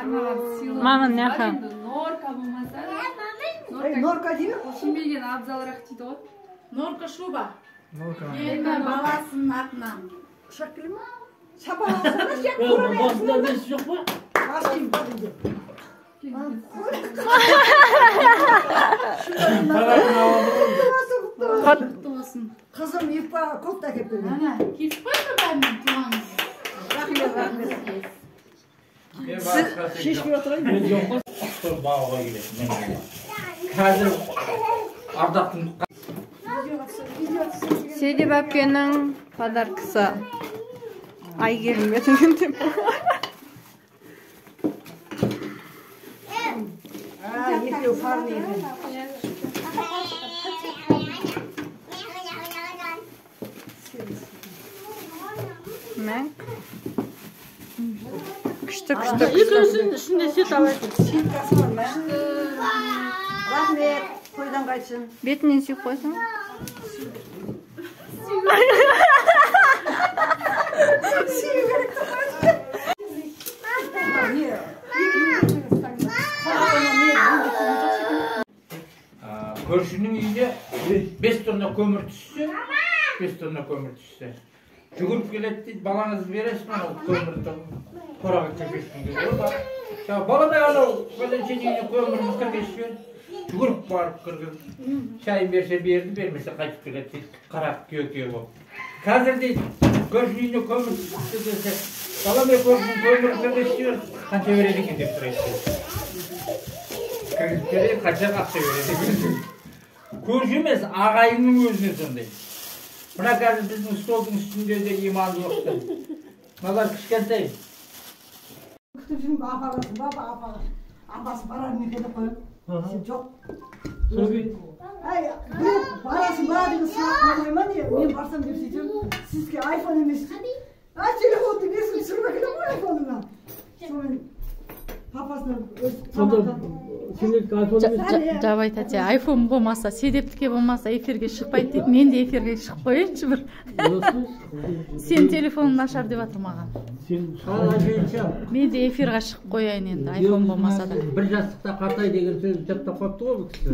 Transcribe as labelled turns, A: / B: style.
A: Маман яха.
B: Норка болмаса.
C: Норка дейм?
B: Шимбеген абзалырақ дейді ғой.
D: Норка шуба.
E: Норка.
D: Енді баласының атынан.
C: Шақылы ма? Шапаласына жек көріне.
F: Басында бес жоқ па?
C: Бас киім бар дейді.
D: Құтты болсын.
C: Қызым ипа көпті әкеп берген.
D: Ана, келіп қойды бәрінің туғаныңыз.
C: Рахмет, рахмет. Шешпей отырайын.
F: Мен жоқ па? Сол бағаға келеді. Қазір ардақтың
A: Седеп әпкенің подаркасы. Айгерім етіңін деп.
C: Екеу парны екен.
A: Мәк. Күшті.
D: Екеуісінің ішінде сет алайық.
C: Сеткасы бар ма? Рахмет, қойдан қайтсын.
A: Бетінен сүйіп қойсын.
C: Сүйі керек
F: көршінің үйіне 5 тонна көмір түссе, жүгіріп келеді дейді, балаңызды бересіз ма, көмірді қораға кіргізсін дейді. Баладай анау үйіне көмірін кіргізсе, жүгіріп барып кіргізіп, шайын берсе берді, бермесе қайтып келеді дейді, қарап күйе болып. Қазір дейді, көршінің үйіне көмір түссе десе, баламай көршінің көмірін кіргізсе, қанша береді екен деп сұрайды. Кіргізіп қанша ақша береді екен. Көрші емес, ағайынның өзіне сондай. Мына қазір біздің столдың үстінде де имандылықтың. Мыналар кішкентай.
C: Күтіп жүрмін, апарасың ба, апасы барар мекені қойып. Сен жоқ. Барасың ба деген сұрақ қоймай ма не? Мен барсам деп сөйтем, сізге айфон емес. Телефонды берсін, түсіріп әкеле ғой айфоныңа. Сонымен папасына өз тамақтан.
D: Жабай тәте, айфон болмаса, седептіке болмаса эфирге шықпайды дейді. Мен де эфирге шығып қойыншы бір. Сен телефонын ашар деп атыр маған. Мен де эфирға шығып қойайын енді, айфон болмаса да.
F: Бір жастықта қартай деген сөз жаттап қойыпты ғой бұл кісі.